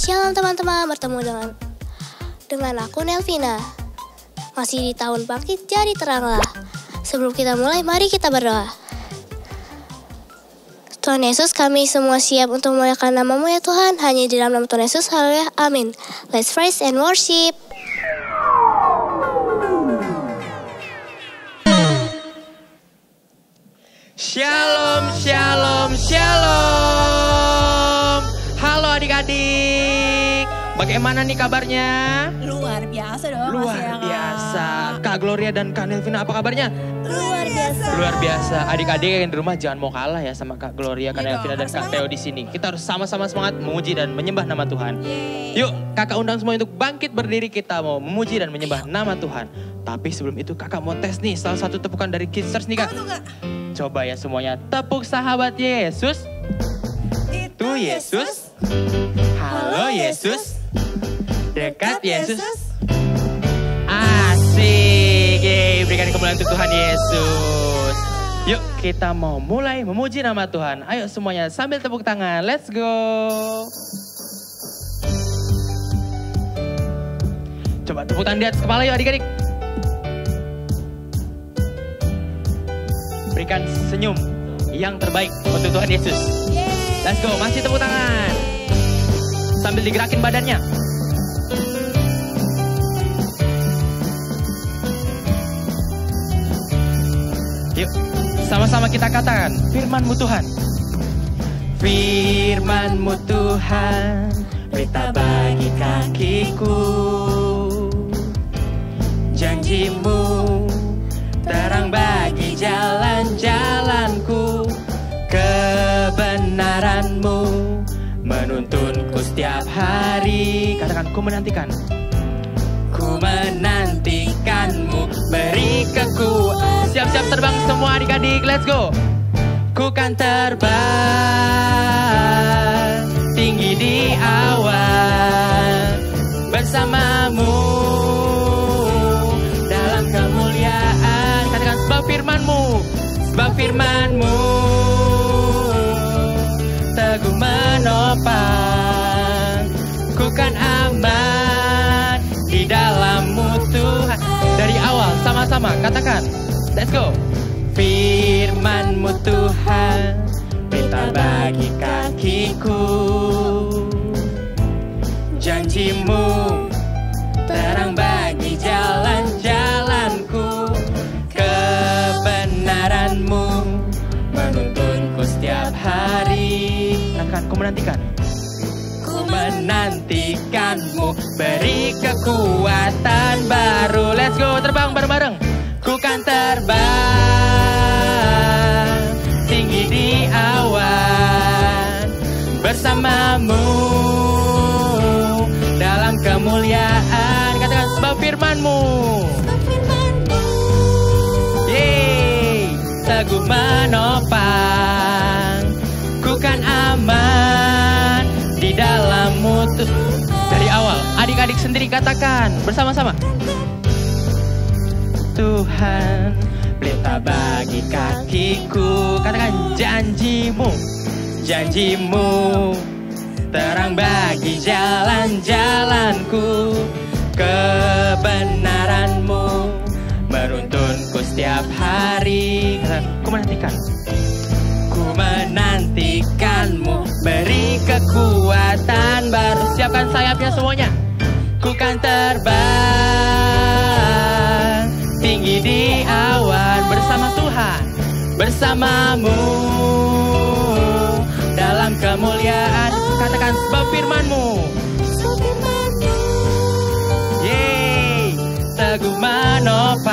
Shalom teman-teman, bertemu dengan aku Nelvina. Masih di tahun bangkit jadi teranglah. Sebelum kita mulai, mari kita berdoa. Tuhan Yesus, kami semua siap untuk memuliakan nama-Mu ya Tuhan. Hanya di dalam nama Tuhan Yesus, haleluya, amin. Let's praise and worship. Shalom, shalom, shalom. Halo adik-adik, bagaimana nih kabarnya? Luar biasa dong. Luar biasa. Kak Gloria dan Kak Nelvina, apa kabarnya? Luar biasa. Luar biasa. Adik-adik yang di rumah jangan mau kalah ya sama Kak Gloria, Kak Nelvina dan Kak Theo di sini. Kita harus sama-sama semangat memuji dan menyembah nama Tuhan. Yuk, kakak undang semua untuk bangkit berdiri, kita mau memuji dan menyembah nama Tuhan. Tapi sebelum itu kakak mau tes nih salah satu tepukan dari Kidsers nih Kak. Coba ya semuanya, tepuk sahabat Yesus. Itu Yesus. Halo Yesus. Dekat Yesus. Asik. Yeay, berikan kemuliaan untuk Tuhan Yesus. Yuk kita mau mulai memuji nama Tuhan. Ayo semuanya sambil tepuk tangan. Let's go. Coba tepuk tangan di atas kepala yuk adik-adik. Berikan senyum yang terbaik untuk Tuhan Yesus. Let's go, masih tepuk tangan. Sambil digerakin badannya. Yuk, sama-sama kita katakan, firman-Mu Tuhan. Firman-Mu Tuhan, berita bagi kakiku. Janji-Mu, terang bagi jalan-jalanku. Kebenaran-Mu menuntunku setiap hari. Katakan, ku menantikan. Ku menantikan-Mu, beri kekuatan. Siap-siap terbang semua adik-adik, let's go. Ku kan terbang tinggi di awan bersama-Mu dalam kemuliaan. Katakan, sebab firman-Mu, sebab firman-Mu teguh menopang. Ku kan aman di dalam-Mu Tuhan. Dari awal sama-sama katakan, let's go. Firman-Mu Tuhan, berita bagi kakiku. Janji-Mu, terang bagi jalan-jalanku. Kebenaran-Mu menuntunku setiap hari. Katakan, ku menantikan. Ku menantikan-Mu, beri kekuatan baru. Let's go, terbang bareng-bareng. Ku kan terbang tinggi di awan bersama-Mu dalam kemuliaan. Katakan, sebab firman-Mu, yeay, teguh menopang. Ku kan aman di dalam-Mu. Dari awal, adik-adik sendiri katakan bersama-sama. Tuhan, berita bagi kakiku. Katakan, janji-Mu, janji-Mu, terang bagi jalan-jalanku. Kebenaran-Mu menuntunku setiap hari. Katakan, ku menantikan. Ku menantikan-Mu, beri kekuatan baru. Siapkan sayapnya semuanya. Ku kan terbang tinggi di awan bersama Tuhan, bersama-Mu dalam kemuliaan. Katakan, sebab firman-Mu, yeay, teguh menopang.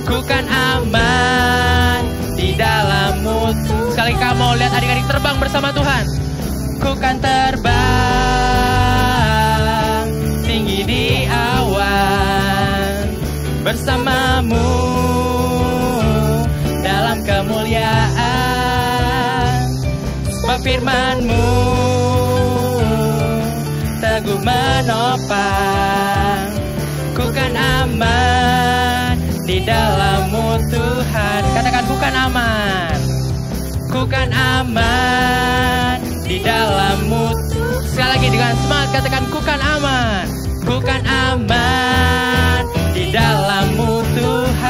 Ku kan aman di dalam-Mu. Sekali kamu lihat adik-adik terbang bersama Tuhan. Ku kan terbang tinggi di awan bersama-Mu dalam kemuliaan. Sebab firman-Mu teguh menopang. Ku kan aman di dalam-Mu Tuhan. Katakan, ku kan aman. Ku kan aman di dalam-Mu. Sekali katakan kukan aman. Kukan aman di dalam-Mu Tuhan.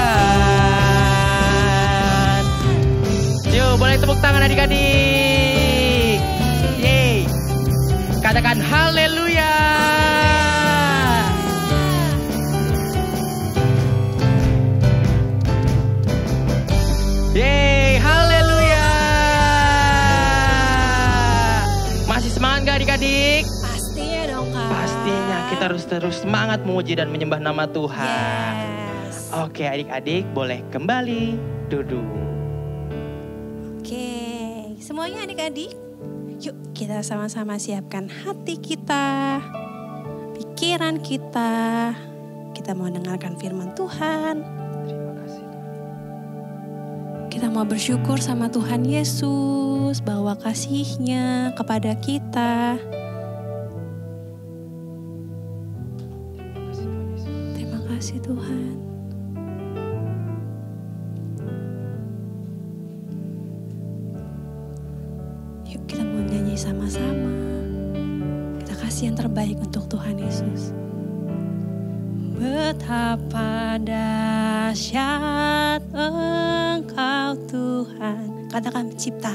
Yuk boleh tepuk tangan adik-adik. Yeay. Katakan haleluya. Yeay, haleluya. Masih semangat gak adik-adik? Pastinya dong Kak. Pastinya kita harus terus semangat memuji dan menyembah nama Tuhan. Yes. Oke adik-adik boleh kembali duduk. Oke, semuanya adik-adik, yuk kita sama-sama siapkan hati kita, pikiran kita. Kita mau dengarkan firman Tuhan. Terima kasih. Kita mau bersyukur sama Tuhan Yesus bahwa kasih-Nya kepada kita. Terima kasih Tuhan. Yuk kita mau nyanyi sama-sama. Kita kasih yang terbaik untuk Tuhan Yesus. Betapa dahsyat Engkau Tuhan. Katakan pencipta.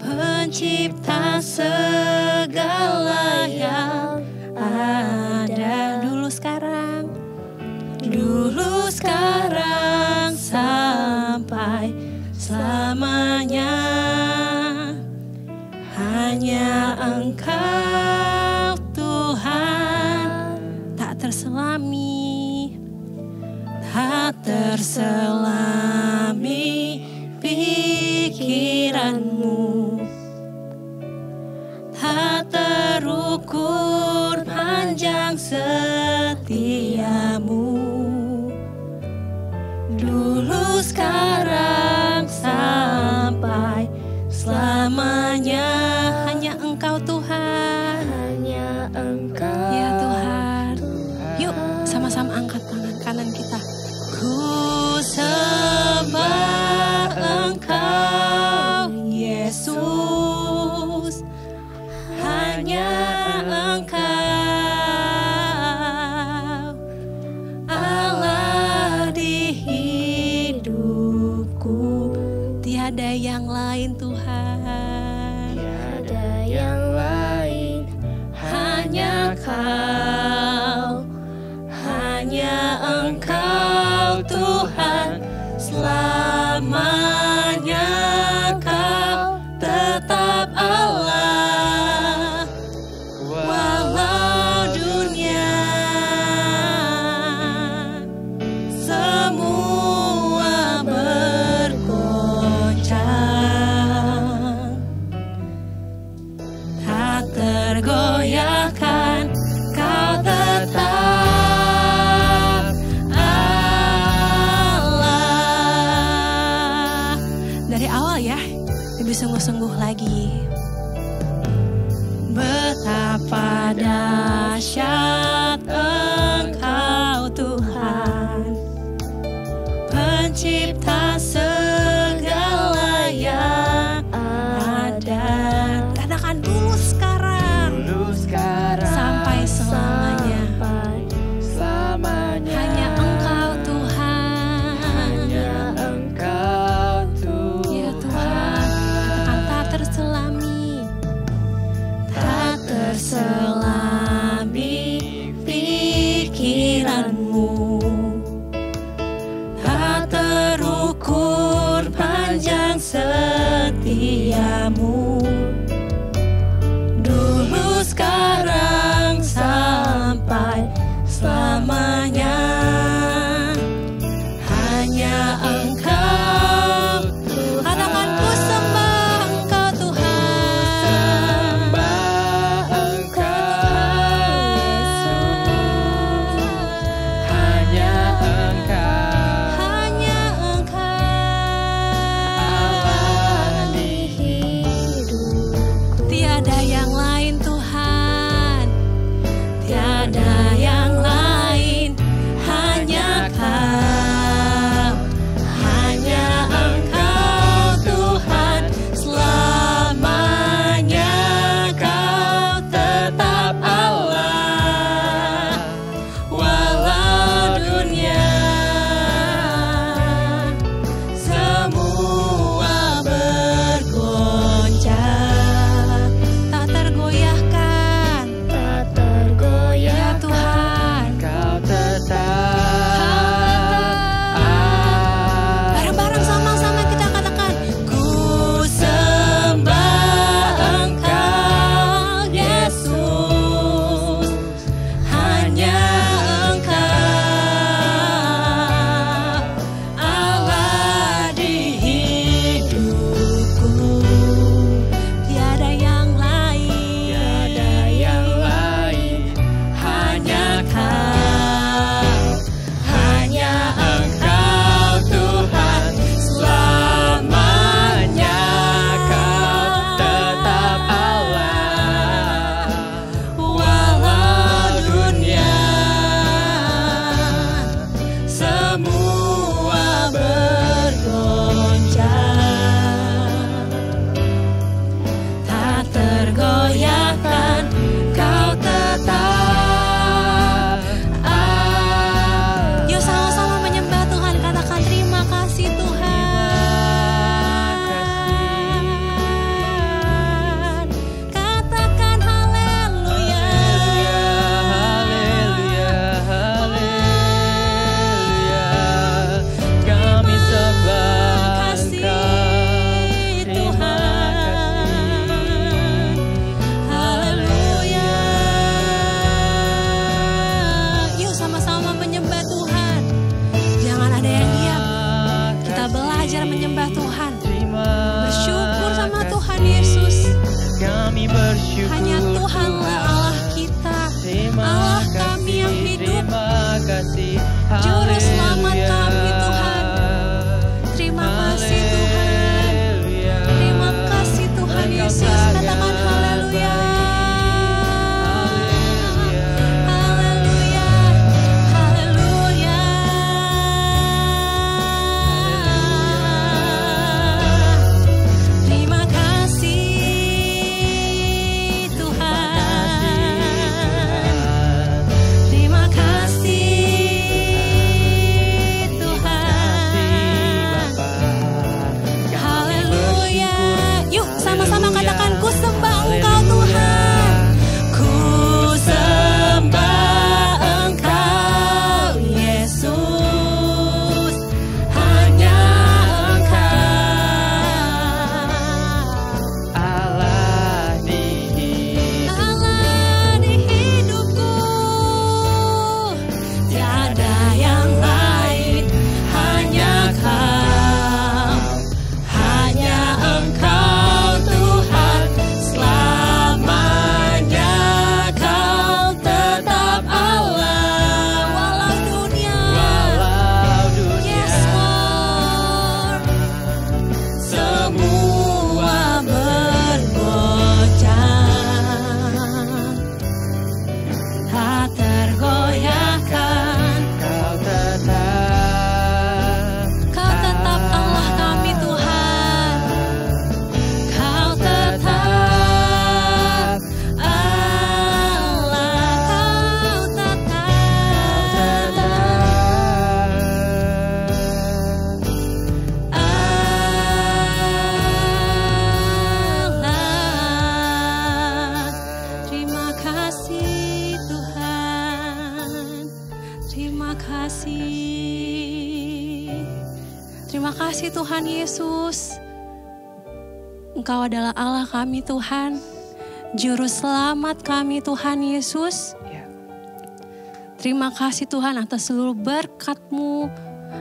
Pencipta segala yang ada. Dulu sekarang. Dulu sekarang sampai selamanya. Hanya Engkau Tuhan. Tak terselami, tak terselami pikiranmu, tak terukur panjang setiamu. Dulu sekarang sampai selamanya. Hanya Engkau Tuhan. Hanya Engkau. Ya Tuhan. Yuk sama-sama angkat tangan kanan kita. Ku sembah Engkau Yesus. Hanya Engkau Allah di hidupku. Tiada yang lain Tuhan. Tiada yang lain. Hanya Kau, hanya Engkau Tuhan, selamanya Kau tetap Allah. Walau dunia semua bergoncang, tak tergoyahkan, Kau tetap Allah. Dari awal ya, lebih sungguh-sungguh lagi. Betapa dahsyat Engkau Tuhan, pencipta segala yang ada. Katakan dulu sekarang. Dulu sekarang Sampai selamanya. Selamanya. Hanya Engkau Tuhan. Hanya Engkau Tuhan. Ya Tuhan, katakan tak terselami. Tak terselami pikiranmu. Tak terukur panjang setiamu. Dulu sekarang sampai selamanya. Hanya Engkau Tuhan. Katakan ku sembah Engkau Tuhan. Sembah Engkau Yesus. Hanya Engkau. Hanya Engkau Allah di kasih Tuhan Yesus. Engkau adalah Allah kami Tuhan. Juru selamat kami Tuhan Yesus. Terima kasih Tuhan atas seluruh berkat-Mu,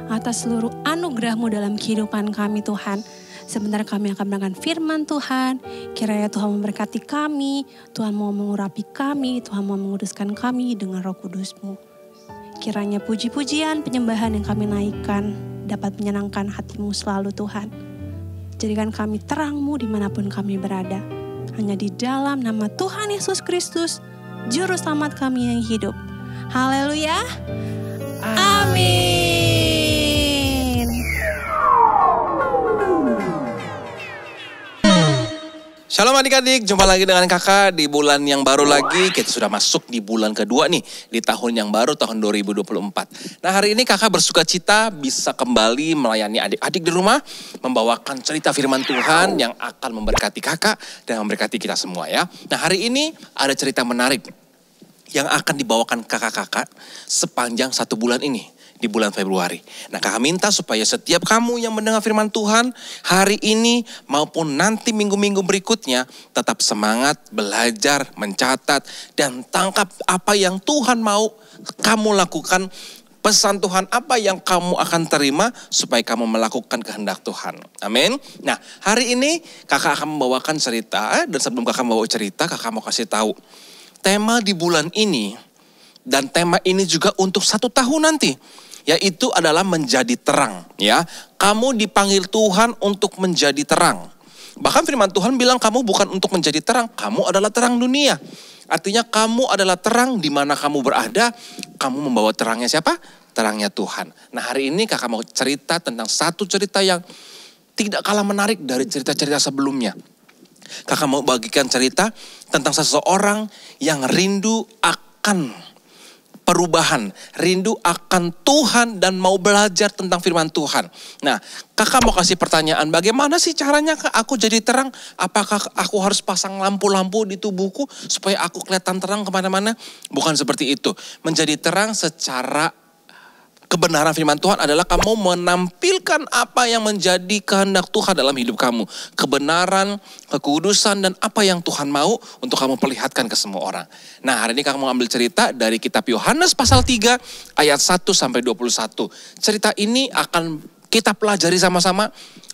atas seluruh anugerah-Mu dalam kehidupan kami Tuhan. Sebentar kami akan mendengarkan firman Tuhan. Kiranya Tuhan memberkati kami, Tuhan mau mengurapi kami, Tuhan mau menguduskan kami dengan Roh Kudus-Mu. Kiranya puji-pujian, penyembahan yang kami naikkan dapat menyenangkan hati-Mu selalu Tuhan. Jadikan kami terang-Mu dimanapun kami berada. Hanya di dalam nama Tuhan Yesus Kristus, Juru Selamat kami yang hidup. Haleluya. Amin. Shalom adik-adik, jumpa lagi dengan kakak di bulan yang baru lagi. Kita sudah masuk di bulan kedua nih, di tahun yang baru, tahun 2024. Nah hari ini kakak bersuka cita bisa kembali melayani adik-adik di rumah. Membawakan cerita firman Tuhan yang akan memberkati kakak dan memberkati kita semua ya. Nah hari ini ada cerita menarik yang akan dibawakan kakak-kakak sepanjang 1 bulan ini. Di bulan Februari. Nah kakak minta supaya setiap kamu yang mendengar firman Tuhan hari ini maupun nanti minggu-minggu berikutnya tetap semangat, belajar, mencatat dan tangkap apa yang Tuhan mau kamu lakukan. Pesan Tuhan apa yang kamu akan terima supaya kamu melakukan kehendak Tuhan. Amin. Nah hari ini kakak akan membawakan cerita dan sebelum kakak membawa cerita kakak mau kasih tahu. Tema di bulan ini dan tema ini juga untuk 1 tahun nanti. Yaitu adalah menjadi terang ya. Kamu dipanggil Tuhan untuk menjadi terang. Bahkan firman Tuhan bilang kamu bukan untuk menjadi terang, kamu adalah terang dunia. Artinya kamu adalah terang di mana kamu berada, kamu membawa terangnya siapa? Terangnya Tuhan. Nah hari ini kakak mau cerita tentang satu cerita yang tidak kalah menarik dari cerita-cerita sebelumnya. Kakak mau bagikan cerita tentang seseorang yang rindu akan perubahan, rindu akan Tuhan dan mau belajar tentang firman Tuhan. Nah, kakak mau kasih pertanyaan, bagaimana sih caranya kak aku jadi terang? Apakah aku harus pasang lampu-lampu di tubuhku supaya aku kelihatan terang kemana-mana? Bukan seperti itu. Menjadi terang secara kebenaran firman Tuhan adalah kamu menampilkan apa yang menjadi kehendak Tuhan dalam hidup kamu. Kebenaran, kekudusan, dan apa yang Tuhan mau untuk kamu perlihatkan ke semua orang. Nah hari ini kamu mau ambil cerita dari kitab Yohanes pasal 3 ayat 1 sampai 21. Cerita ini akan kita pelajari sama-sama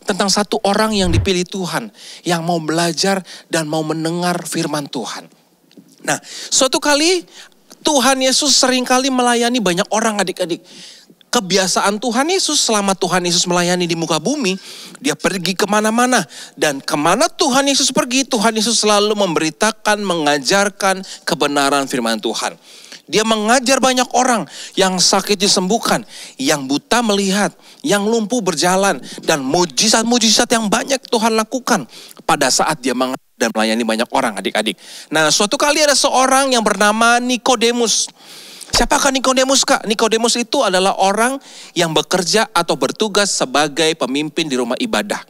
tentang satu orang yang dipilih Tuhan. Yang mau belajar dan mau mendengar firman Tuhan. Nah suatu kali Tuhan Yesus seringkali melayani banyak orang adik-adik. Kebiasaan Tuhan Yesus selama Tuhan Yesus melayani di muka bumi, dia pergi kemana-mana. Dan kemana Tuhan Yesus pergi, Tuhan Yesus selalu memberitakan, mengajarkan kebenaran firman Tuhan. Dia mengajar banyak orang, yang sakit disembuhkan, yang buta melihat, yang lumpuh berjalan. Dan mujizat-mujizat yang banyak Tuhan lakukan pada saat dia mengajar dan melayani banyak orang adik-adik. Nah suatu kali ada seorang yang bernama Nikodemus. Siapakah Nikodemus kak? Nikodemus itu adalah orang yang bekerja atau bertugas sebagai pemimpin di rumah ibadah.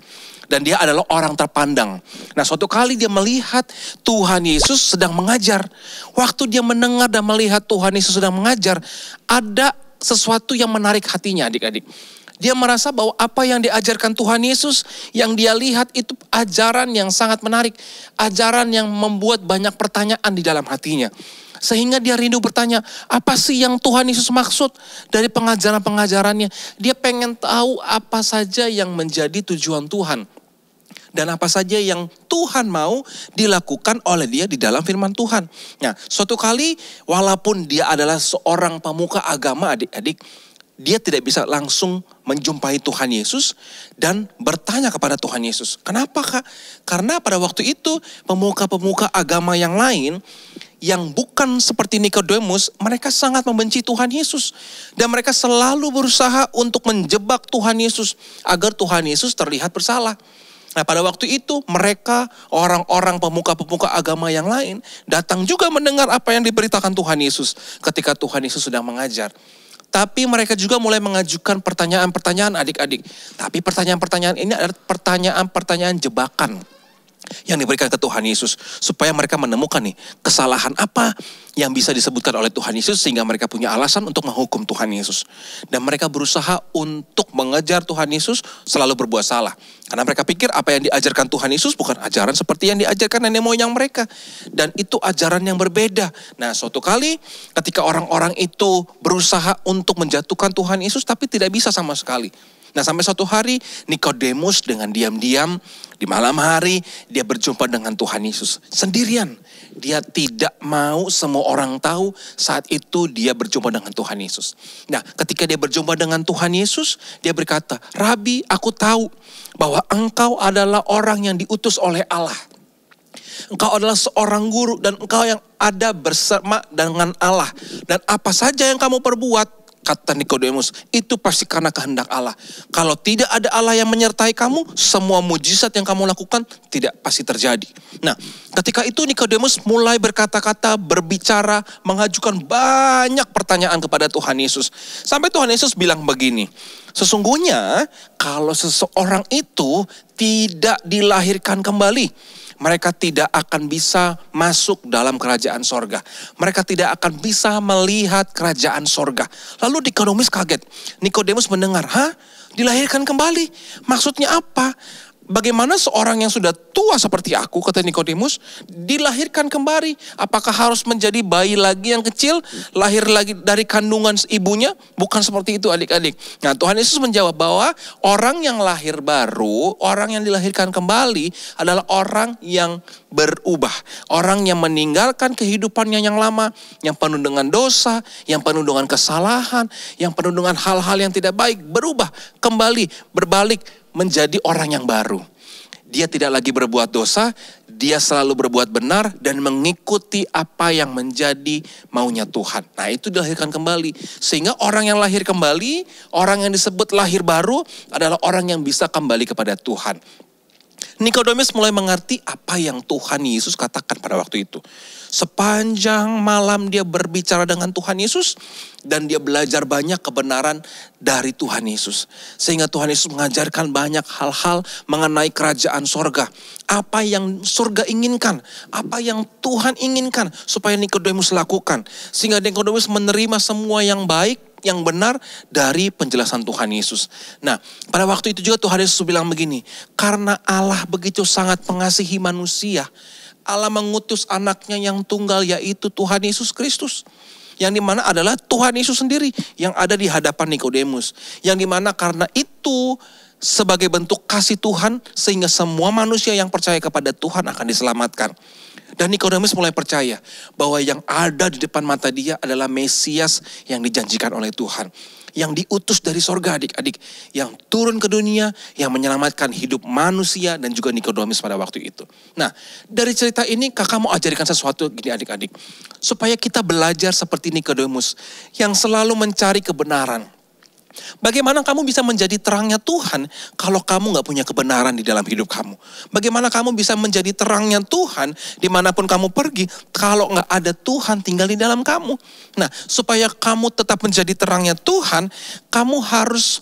Dan dia adalah orang terpandang. Nah suatu kali dia melihat Tuhan Yesus sedang mengajar. Waktu dia mendengar dan melihat Tuhan Yesus sedang mengajar, ada sesuatu yang menarik hatinya adik-adik. Dia merasa bahwa apa yang diajarkan Tuhan Yesus, yang dia lihat itu ajaran yang sangat menarik. Ajaran yang membuat banyak pertanyaan di dalam hatinya. Sehingga dia rindu bertanya, apa sih yang Tuhan Yesus maksud dari pengajaran-pengajarannya. Dia pengen tahu apa saja yang menjadi tujuan Tuhan. Dan apa saja yang Tuhan mau dilakukan oleh dia di dalam firman Tuhan. Nah, suatu kali walaupun dia adalah seorang pemuka agama adik-adik, dia tidak bisa langsung menjumpai Tuhan Yesus dan bertanya kepada Tuhan Yesus. Kenapa kak? Karena pada waktu itu pemuka-pemuka agama yang lain yang bukan seperti Nikodemus, mereka sangat membenci Tuhan Yesus. Dan mereka selalu berusaha untuk menjebak Tuhan Yesus agar Tuhan Yesus terlihat bersalah. Nah pada waktu itu mereka orang-orang pemuka-pemuka agama yang lain datang juga mendengar apa yang diberitakan Tuhan Yesus ketika Tuhan Yesus sedang mengajar. Tapi mereka juga mulai mengajukan pertanyaan-pertanyaan adik-adik. Tapi pertanyaan-pertanyaan ini adalah pertanyaan-pertanyaan jebakan. yang diberikan ke Tuhan Yesus. Supaya mereka menemukan nih kesalahan apa yang bisa disebutkan oleh Tuhan Yesus sehingga mereka punya alasan untuk menghukum Tuhan Yesus. Dan mereka berusaha untuk mengejar Tuhan Yesus selalu berbuat salah. Karena mereka pikir apa yang diajarkan Tuhan Yesus bukan ajaran seperti yang diajarkan nenek moyang mereka. Dan itu ajaran yang berbeda. Nah, suatu kali ketika orang-orang itu berusaha untuk menjatuhkan Tuhan Yesus tapi tidak bisa sama sekali. Nah, sampai suatu hari Nikodemus dengan diam-diam di malam hari dia berjumpa dengan Tuhan Yesus sendirian. Dia tidak mau semua orang tahu saat itu dia berjumpa dengan Tuhan Yesus. Nah, ketika dia berjumpa dengan Tuhan Yesus, dia berkata, "Rabi, aku tahu bahwa engkau adalah orang yang diutus oleh Allah. Engkau adalah seorang guru dan engkau yang ada bersama dengan Allah. Dan apa saja yang kamu perbuat," kata Nikodemus, "itu pasti karena kehendak Allah. Kalau tidak ada Allah yang menyertai kamu, semua mujizat yang kamu lakukan tidak pasti terjadi." Nah, ketika itu Nikodemus mulai berkata-kata, berbicara, mengajukan banyak pertanyaan kepada Tuhan Yesus. Sampai Tuhan Yesus bilang begini, "Sesungguhnya kalau seseorang itu tidak dilahirkan kembali, mereka tidak akan bisa masuk dalam kerajaan sorga. Mereka tidak akan bisa melihat kerajaan sorga." Lalu Nikodemus kaget. Nikodemus mendengar, "Hah? Dilahirkan kembali? Maksudnya apa? Bagaimana seorang yang sudah tua seperti aku," kata Nikodemus, "dilahirkan kembali? Apakah harus menjadi bayi lagi yang kecil, lahir lagi dari kandungan ibunya?" Bukan seperti itu adik-adik. Nah, Tuhan Yesus menjawab bahwa orang yang lahir baru, orang yang dilahirkan kembali adalah orang yang berubah. Orang yang meninggalkan kehidupannya yang lama, yang penuh dengan dosa, yang penuh dengan kesalahan, yang penuh dengan hal-hal yang tidak baik, berubah, kembali, berbalik, menjadi orang yang baru. Dia tidak lagi berbuat dosa, dia selalu berbuat benar dan mengikuti apa yang menjadi maunya Tuhan. Nah, itu dilahirkan kembali. Sehingga orang yang lahir kembali, orang yang disebut lahir baru adalah orang yang bisa kembali kepada Tuhan. Nikodemus mulai mengerti apa yang Tuhan Yesus katakan pada waktu itu. Sepanjang malam dia berbicara dengan Tuhan Yesus dan dia belajar banyak kebenaran dari Tuhan Yesus. Sehingga Tuhan Yesus mengajarkan banyak hal-hal mengenai kerajaan sorga. Apa yang surga inginkan, apa yang Tuhan inginkan supaya Nikodemus lakukan. Sehingga Nikodemus menerima semua yang baik, yang benar dari penjelasan Tuhan Yesus. Nah, pada waktu itu juga Tuhan Yesus bilang begini, "Karena Allah begitu sangat mengasihi manusia, Allah mengutus anaknya yang tunggal yaitu Tuhan Yesus Kristus." Yang dimana adalah Tuhan Yesus sendiri yang ada di hadapan Nikodemus. Yang dimana karena itu sebagai bentuk kasih Tuhan sehingga semua manusia yang percaya kepada Tuhan akan diselamatkan. Dan Nikodemus mulai percaya bahwa yang ada di depan mata dia adalah Mesias yang dijanjikan oleh Tuhan. Yang diutus dari sorga adik-adik. Yang turun ke dunia, yang menyelamatkan hidup manusia dan juga Nikodemus pada waktu itu. Nah, dari cerita ini kakak mau ajarkan sesuatu gini adik-adik. Supaya kita belajar seperti Nikodemus yang selalu mencari kebenaran. Bagaimana kamu bisa menjadi terangnya Tuhan kalau kamu gak punya kebenaran di dalam hidup kamu? Bagaimana kamu bisa menjadi terangnya Tuhan dimanapun kamu pergi kalau gak ada Tuhan tinggal di dalam kamu? Nah, supaya kamu tetap menjadi terangnya Tuhan, kamu harus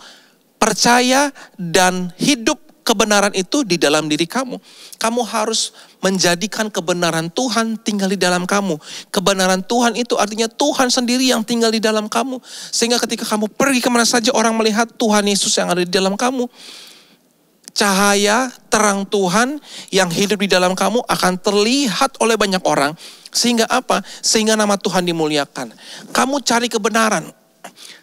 percaya dan hidup kebenaran itu di dalam diri kamu. Kamu harus menjadikan kebenaran Tuhan tinggal di dalam kamu. Kebenaran Tuhan itu artinya Tuhan sendiri yang tinggal di dalam kamu. Sehingga ketika kamu pergi kemana saja orang melihat Tuhan Yesus yang ada di dalam kamu. Cahaya, terang Tuhan yang hidup di dalam kamu akan terlihat oleh banyak orang. Sehingga apa? Sehingga nama Tuhan dimuliakan. Kamu cari kebenaran.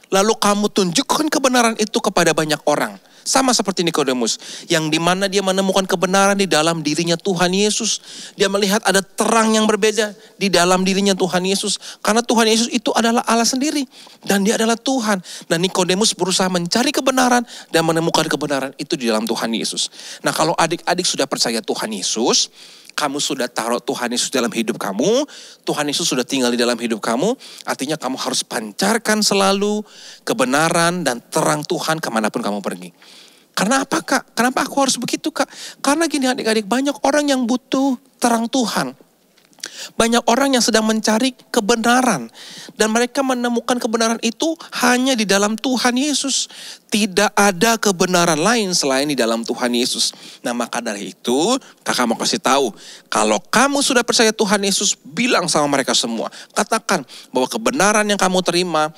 Lalu kamu tunjukkan kebenaran itu kepada banyak orang. Sama seperti Nikodemus, yang dimana dia menemukan kebenaran di dalam dirinya Tuhan Yesus. Dia melihat ada terang yang berbeda di dalam dirinya Tuhan Yesus. Karena Tuhan Yesus itu adalah Allah sendiri. Dan dia adalah Tuhan. Dan Nikodemus berusaha mencari kebenaran dan menemukan kebenaran itu di dalam Tuhan Yesus. Nah, kalau adik-adik sudah percaya Tuhan Yesus, kamu sudah taruh Tuhan Yesus dalam hidup kamu, Tuhan Yesus sudah tinggal di dalam hidup kamu, artinya kamu harus pancarkan selalu kebenaran dan terang Tuhan kemanapun kamu pergi. Karena apa Kak? Kenapa aku harus begitu Kak? Karena gini adik-adik, banyak orang yang butuh terang Tuhan. Banyak orang yang sedang mencari kebenaran. Dan mereka menemukan kebenaran itu hanya di dalam Tuhan Yesus. Tidak ada kebenaran lain selain di dalam Tuhan Yesus. Nah maka dari itu kakak mau kasih tahu. Kalau kamu sudah percaya Tuhan Yesus, bilang sama mereka semua. Katakan bahwa kebenaran yang kamu terima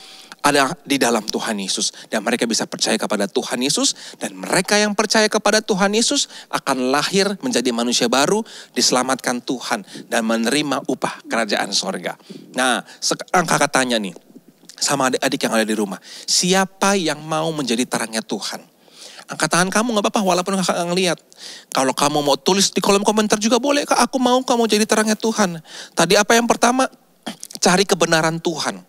ada di dalam Tuhan Yesus. Dan mereka bisa percaya kepada Tuhan Yesus. Dan mereka yang percaya kepada Tuhan Yesus akan lahir menjadi manusia baru, diselamatkan Tuhan, dan menerima upah kerajaan sorga. Nah sekarang kakak tanya nih, sama adik-adik yang ada di rumah. Siapa yang mau menjadi terangnya Tuhan? Angkat tangan kamu gak apa-apa walaupun kakak gak ngeliat. Kalau kamu mau tulis di kolom komentar juga boleh. Kak aku mau kamu jadi terangnya Tuhan. Tadi apa yang pertama? Cari kebenaran Tuhan.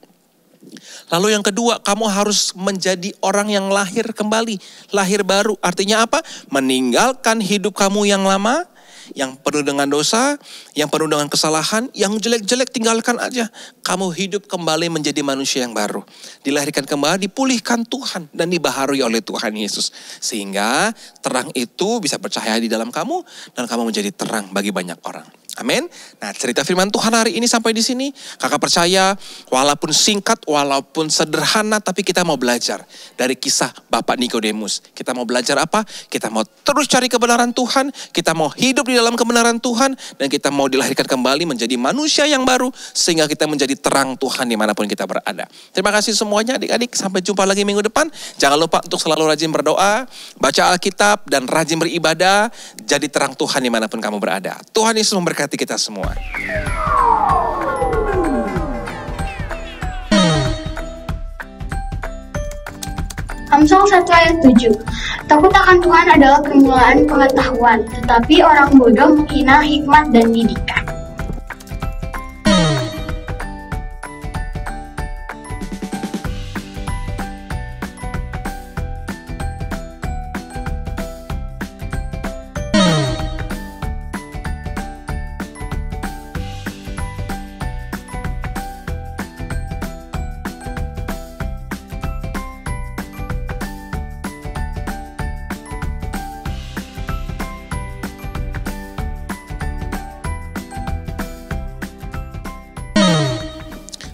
Lalu yang kedua, kamu harus menjadi orang yang lahir kembali. Lahir baru, artinya apa? Meninggalkan hidup kamu yang lama, yang penuh dengan dosa, yang penuh dengan kesalahan, yang jelek-jelek tinggalkan aja. Kamu hidup kembali menjadi manusia yang baru. Dilahirkan kembali, dipulihkan Tuhan, dan dibaharui oleh Tuhan Yesus. Sehingga terang itu bisa bercahaya di dalam kamu, dan kamu menjadi terang bagi banyak orang. Amin. Nah cerita firman Tuhan hari ini sampai di sini. Kakak percaya walaupun singkat, walaupun sederhana, tapi kita mau belajar dari kisah Bapak Nikodemus. Kita mau belajar apa? Kita mau terus cari kebenaran Tuhan. Kita mau hidup di dalam kebenaran Tuhan. Dan kita mau dilahirkan kembali menjadi manusia yang baru. Sehingga kita menjadi terang Tuhan dimanapun kita berada. Terima kasih semuanya adik-adik. Sampai jumpa lagi minggu depan. Jangan lupa untuk selalu rajin berdoa, baca Alkitab, dan rajin beribadah. Jadi terang Tuhan dimanapun kamu berada. Tuhan Yesus memberkati kita semua. Amsal 1 ayat 7. Takut akan Tuhan adalah permulaan pengetahuan, tetapi orang bodoh menghina hikmat dan didikan.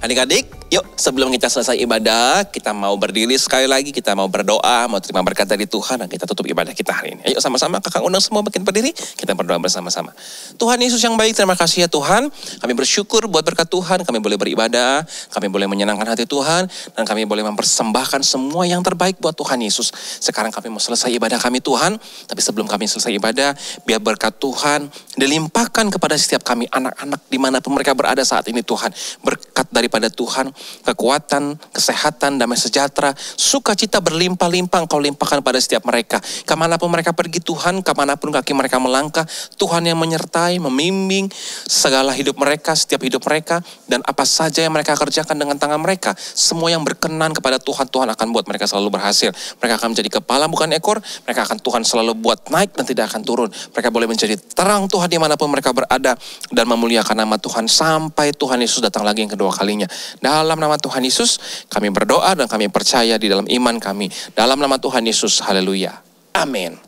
Adik-adik, yuk sebelum kita selesai ibadah, kita mau berdiri sekali lagi, kita mau berdoa, mau terima berkat dari Tuhan, dan kita tutup ibadah kita hari ini. Ayo sama-sama, kakak undang semua makin berdiri, kita berdoa bersama-sama. Tuhan Yesus yang baik, terima kasih ya Tuhan. Kami bersyukur buat berkat Tuhan, kami boleh beribadah, kami boleh menyenangkan hati Tuhan, dan kami boleh mempersembahkan semua yang terbaik buat Tuhan Yesus. Sekarang kami mau selesai ibadah kami Tuhan, tapi sebelum kami selesai ibadah, biar berkat Tuhan dilimpahkan kepada setiap kami anak-anak dimanapun mereka berada saat ini Tuhan. Berkat daripada Tuhan, kekuatan, kesehatan, damai sejahtera, sukacita berlimpah-limpah Engkau limpahkan pada setiap mereka. Kemanapun mereka pergi Tuhan, kemanapun kaki mereka melangkah, Tuhan yang menyertai, membimbing segala hidup mereka, setiap hidup mereka, dan apa saja yang mereka kerjakan dengan tangan mereka, semua yang berkenan kepada Tuhan, Tuhan akan buat mereka selalu berhasil. Mereka akan menjadi kepala bukan ekor, mereka akan Tuhan selalu buat naik dan tidak akan turun. Mereka boleh menjadi terang Tuhan dimanapun mereka berada, dan memuliakan nama Tuhan sampai Tuhan Yesus datang lagi yang kedua kalinya. Dalam nama Tuhan Yesus, kami berdoa dan kami percaya di dalam iman kami. Dalam nama Tuhan Yesus, haleluya. Amin.